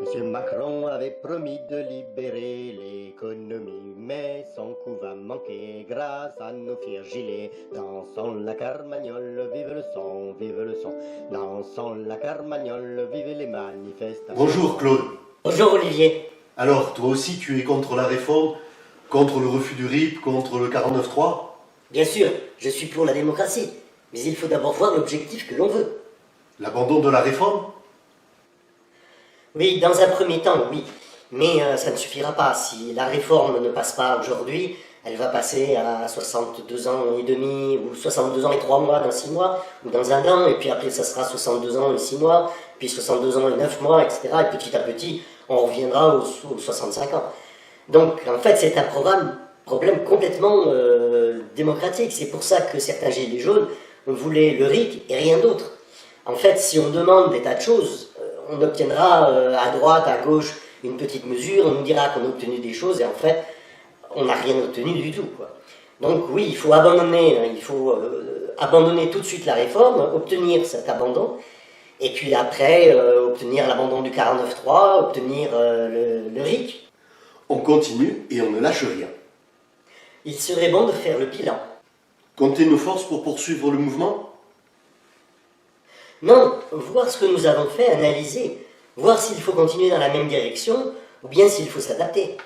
Monsieur Macron avait promis de libérer l'économie, mais son coup va manquer grâce à nos fiers gilets. Dansons la carmagnole, vive le son, vive le son. Dansons la carmagnole, vive les manifestations. Bonjour Claude. Bonjour Olivier. Alors, toi aussi tu es contre la réforme, contre le refus du RIP, contre le 49.3 ? Bien sûr, je suis pour la démocratie, mais il faut d'abord voir l'objectif que l'on veut. L'abandon de la réforme ? Oui, dans un premier temps, oui. Mais ça ne suffira pas. Si la réforme ne passe pas aujourd'hui, elle va passer à 62 ans et demi, ou 62 ans et 3 mois dans 6 mois, ou dans un an, et puis après ça sera 62 ans et 6 mois, puis 62 ans et 9 mois, etc. Et petit à petit, on reviendra aux 65 ans. Donc, en fait, c'est un problème complètement démocratique. C'est pour ça que certains gilets jaunes voulaient le RIC et rien d'autre. En fait, si on demande des tas de choses, on obtiendra à droite, à gauche, une petite mesure, on nous dira qu'on a obtenu des choses, et en fait, on n'a rien obtenu du tout, quoi. Donc oui, il faut abandonner tout de suite la réforme, obtenir cet abandon, et puis après, obtenir l'abandon du 49.3, obtenir le RIC. On continue et on ne lâche rien. Il serait bon de faire le bilan. Compter nos forces pour poursuivre le mouvement ? Non, voir ce que nous avons fait, analyser, voir s'il faut continuer dans la même direction, ou bien s'il faut s'adapter.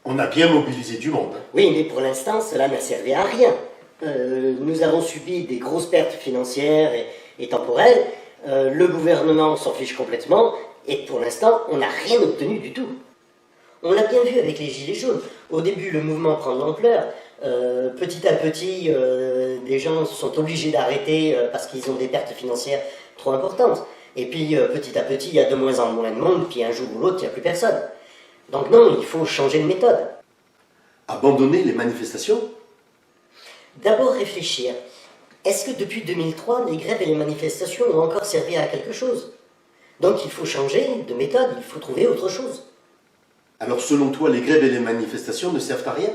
On a bien mobilisé du monde. Oui, mais pour l'instant, cela n'a servi à rien. Nous avons subi des grosses pertes financières et temporelles, le gouvernement s'en fiche complètement, et pour l'instant, on n'a rien obtenu du tout. On l'a bien vu avec les Gilets jaunes. Au début, le mouvement prend de l'ampleur. Petit à petit, des gens sont obligés d'arrêter parce qu'ils ont des pertes financières trop importantes. Et puis, petit à petit, il y a de moins en moins de monde, puis un jour ou l'autre, il n'y a plus personne. Donc non, il faut changer de méthode. Abandonner les manifestations ? D'abord réfléchir. Est-ce que depuis 2003, les grèves et les manifestations ont encore servi à quelque chose? Donc il faut changer de méthode, il faut trouver autre chose. Alors selon toi, les grèves et les manifestations ne servent à rien ?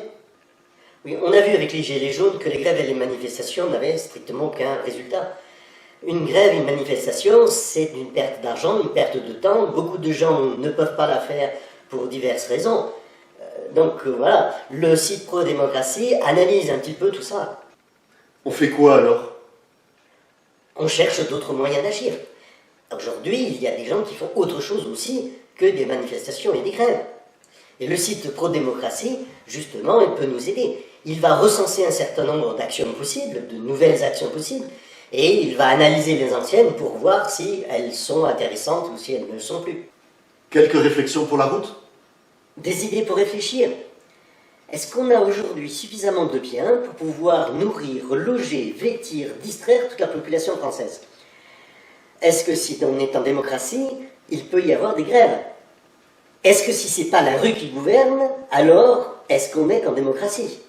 Oui, on a vu avec les Gilets jaunes que les grèves et les manifestations n'avaient strictement aucun résultat. Une grève, une manifestation, c'est une perte d'argent, une perte de temps. Beaucoup de gens ne peuvent pas la faire pour diverses raisons. Donc voilà, le site Pro-Démocratie analyse un petit peu tout ça. On fait quoi alors ? On cherche d'autres moyens d'agir. Aujourd'hui, il y a des gens qui font autre chose aussi que des manifestations et des grèves. Et le site Pro-Démocratie, justement, il peut nous aider. Il va recenser un certain nombre d'actions possibles, de nouvelles actions possibles, et il va analyser les anciennes pour voir si elles sont intéressantes ou si elles ne le sont plus. Quelques réflexions pour la route ? Des idées pour réfléchir. Est-ce qu'on a aujourd'hui suffisamment de biens pour pouvoir nourrir, loger, vêtir, distraire toute la population française? Est-ce que si on est en démocratie, il peut y avoir des grèves? Est-ce que si c'est pas la rue qui gouverne, alors est-ce qu'on est en démocratie?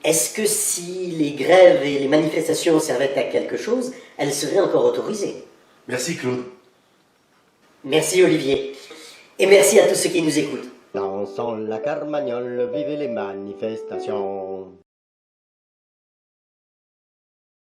Est-ce que si les grèves et les manifestations servaient à quelque chose, elles seraient encore autorisées? Merci Claude. Merci Olivier. Et merci à tous ceux qui nous écoutent. Dansons la carmagnole, vive les manifestations.